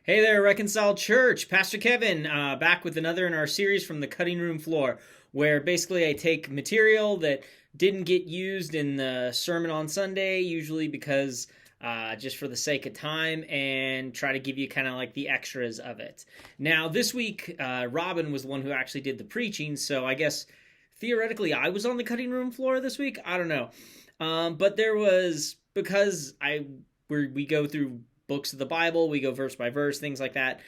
Hey there, Reconciled Church. Pastor Kevin, back with another in our series from the cutting room floor, where basically I take material that didn't get used in the sermon on Sunday, usually because just for the sake of time, and try to give you kind of like the extras of it. Now, this week, Robin was the one who actually did the preaching, so I guess theoretically I was on the cutting room floor this week. I don't know. But there was, because we go through books of the Bible. We go verse by verse, things like that.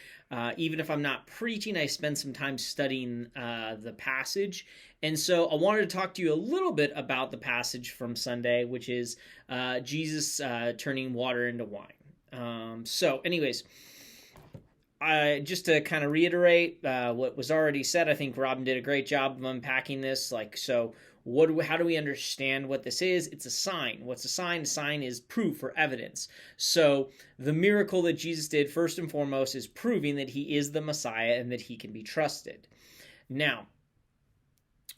Even if I'm not preaching, I spend some time studying the passage. And so I wanted to talk to you a little bit about the passage from Sunday, which is Jesus turning water into wine. Anyways, just to kind of reiterate what was already said, I think Robin did a great job of unpacking this. How do we understand what this is? It's a sign. What's a sign? A sign is proof or evidence. So the miracle that Jesus did, first and foremost, is proving that he is the Messiah and that he can be trusted. Now,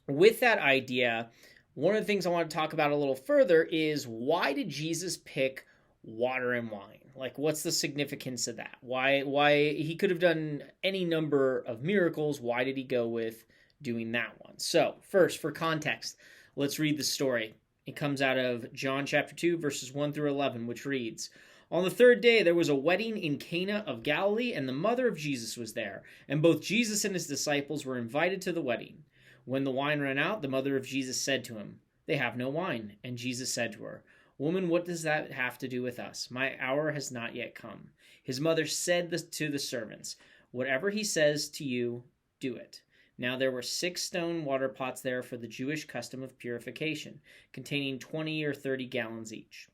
with that idea, one of the things I want to talk about a little further is, why did Jesus pick water and wine? Like, what's the significance of that? Why he could have done any number of miracles. Why did he go with doing that one? So first, for context, let's read the story. It comes out of John chapter 2, verses 1 through 11, which reads, "On the third day there was a wedding in Cana of Galilee, and the mother of Jesus was there, and both Jesus and his disciples were invited to the wedding. When the wine ran out, the mother of Jesus said to him, 'They have no wine.' And Jesus said to her, 'Woman, what does that have to do with us? My hour has not yet come.' His mother said to the servants, 'Whatever he says to you, do it.' Now there were 6 stone water pots there for the Jewish custom of purification, containing 20 or 30 gallons each.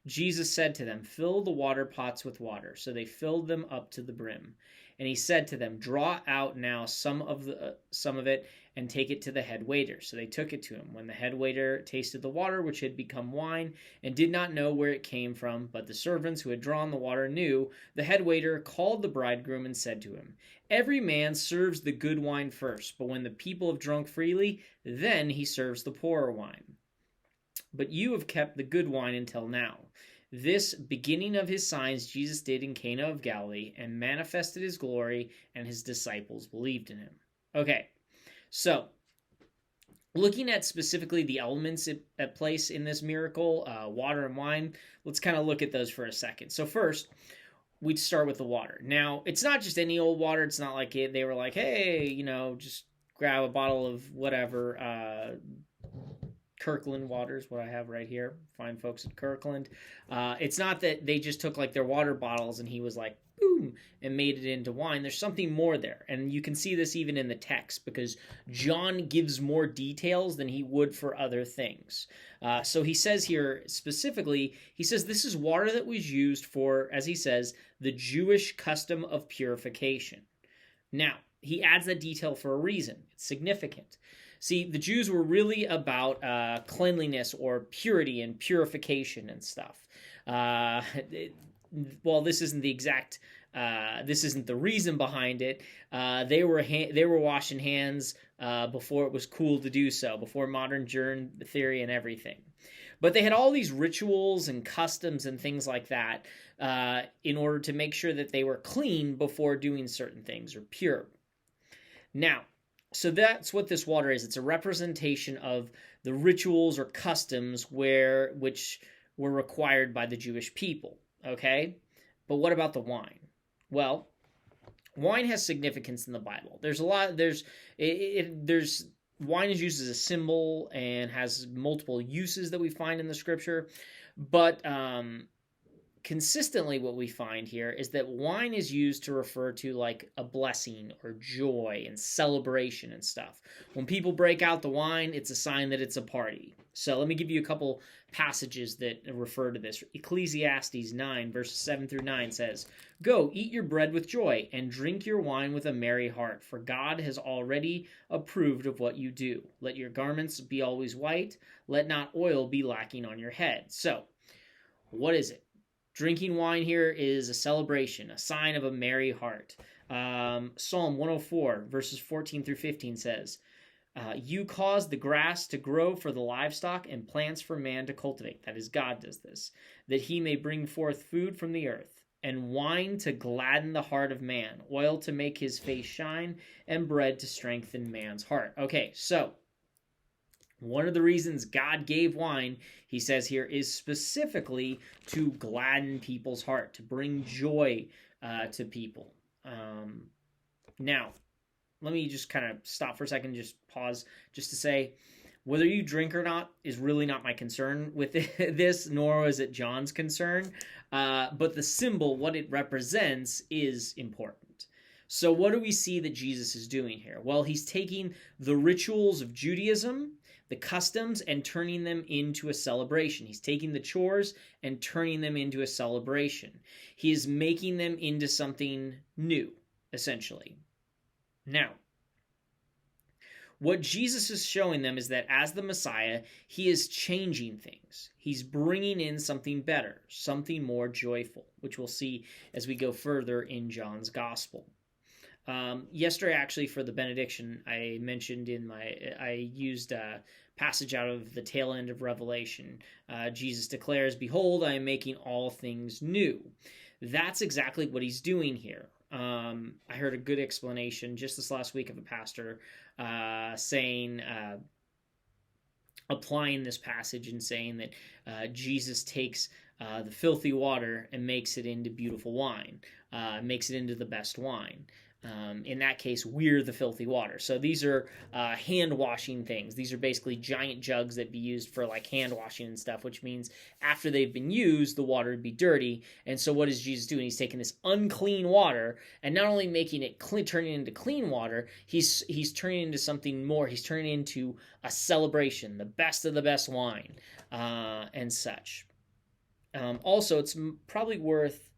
Jesus said to them, 'Fill the water pots with water.' So they filled them up to the brim. And he said to them, 'Draw out now some of it and take it to the head waiter.' So they took it to him. When the head waiter tasted the water, which had become wine, and did not know where it came from, but the servants who had drawn the water knew, the head waiter called the bridegroom and said to him, 'Every man serves the good wine first, but when the people have drunk freely, then he serves the poorer wine. But you have kept the good wine until now.' This beginning of his signs Jesus did in Cana of Galilee, and manifested his glory, and his disciples believed in him." Okay, so looking at specifically the elements at place in this miracle, water and wine, let's kind of look at those for a second. So first, we'd start with the water. Now, it's not just any old water. It's not like they were like, hey, just grab a bottle of whatever, Kirkland water is what I have right here. Fine folks at Kirkland. It's not that they just took like their water bottles and he was like, boom, and made it into wine. There's something more there. And you can see this even in the text, because John gives more details than he would for other things. So he says here specifically, he says this is water that was used for, as he says, the Jewish custom of purification. Now, he adds that detail for a reason. It's significant. See, the Jews were really about cleanliness or purity and purification and stuff. Well, this isn't the exact. This isn't the reason behind it. They were washing hands before it was cool to do so, before modern germ theory and everything. But they had all these rituals and customs and things like that in order to make sure that they were clean before doing certain things, or pure. Now, so that's what this water is. It's a representation of the rituals or customs which were required by the Jewish people. Okay? But what about the wine? Well, wine has significance in the Bible. Wine is used as a symbol and has multiple uses that we find in the scripture. But consistently what we find here is that wine is used to refer to like a blessing or joy and celebration and stuff. When people break out the wine, it's a sign that it's a party. So let me give you a couple passages that refer to this. Ecclesiastes 9, verses 7 through 9 says, "Go, eat your bread with joy, and drink your wine with a merry heart, for God has already approved of what you do. Let your garments be always white, let not oil be lacking on your head." So, what is it? Drinking wine here is a celebration, a sign of a merry heart. Psalm 104, verses 14 through 15 says, "You cause the grass to grow for the livestock and plants for man to cultivate." That is, God does this. "That he may bring forth food from the earth. and wine to gladden the heart of man, oil to make his face shine, and bread to strengthen man's heart. Okay, so one of the reasons God gave wine, he says here, is specifically to gladden people's heart, to bring joy to people. Now, let me just kind of stop for a second, just pause, just to say, whether you drink or not is really not my concern with this, nor is it John's concern. But the symbol, what it represents, is important. So what do we see that Jesus is doing here? Well, he's taking the rituals of Judaism, the customs, and turning them into a celebration. He's taking the chores and turning them into a celebration. He is making them into something new, essentially. Now, what Jesus is showing them is that as the Messiah, he is changing things. He's bringing in something better, something more joyful, which we'll see as we go further in John's Gospel. Yesterday, actually, for the benediction, I mentioned I used a passage out of the tail end of Revelation. Jesus declares, "Behold, I am making all things new." That's exactly what he's doing here. I heard a good explanation just this last week of a pastor saying, applying this passage and saying that Jesus takes the filthy water and makes it into beautiful wine, makes it into the best wine. In that case, we're the filthy water. So these are hand washing things. These are basically giant jugs that be used for like hand washing and stuff, which means after they've been used, the water would be dirty. And so what is Jesus doing? He's taking this unclean water and not only making it clean, turning it into clean water, he's turning it into something more. He's turning it into a celebration, the best of the best wine, and such. Also, it's probably worth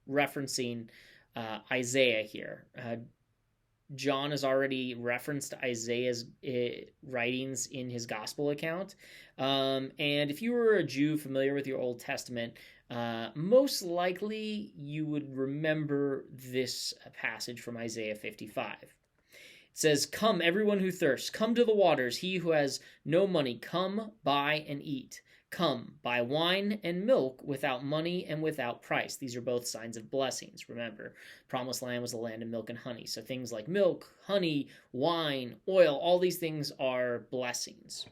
referencing Isaiah here. John has already referenced Isaiah's writings in his gospel account. And if you were a Jew familiar with your Old Testament, most likely you would remember this passage from Isaiah 55. It says, "Come, everyone who thirsts, come to the waters. He who has no money, come, buy and eat. Come, buy wine and milk without money and without price." These are both signs of blessings. Remember, Promised Land was a land of milk and honey. So things like milk, honey, wine, oil, all these things are blessings.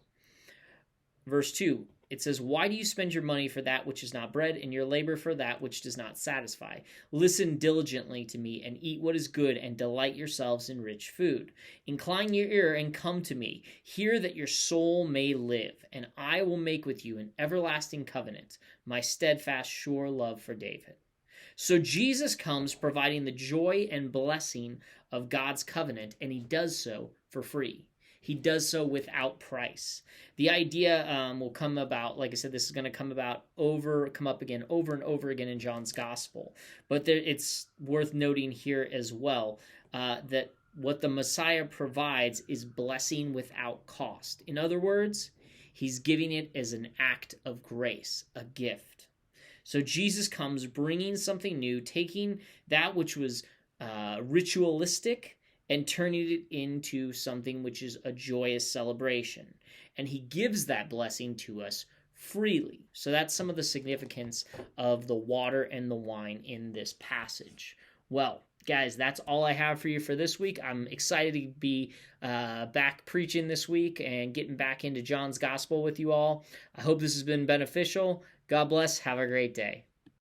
Verse 2, it says, "Why do you spend your money for that which is not bread, and your labor for that which does not satisfy? Listen diligently to me, and eat what is good, and delight yourselves in rich food. Incline your ear and come to me. Hear that your soul may live, and I will make with you an everlasting covenant, my steadfast, sure love for David." So Jesus comes providing the joy and blessing of God's covenant, and he does so for free. He does so without price. The idea will come about, like I said, this is going to come up again over and over again in John's Gospel. But it's worth noting here as well that what the Messiah provides is blessing without cost. In other words, he's giving it as an act of grace, a gift. So Jesus comes bringing something new, taking that which was ritualistic and turning it into something which is a joyous celebration. And he gives that blessing to us freely. So that's some of the significance of the water and the wine in this passage. Well, guys, that's all I have for you for this week. I'm excited to be back preaching this week and getting back into John's Gospel with you all. I hope this has been beneficial. God bless. Have a great day.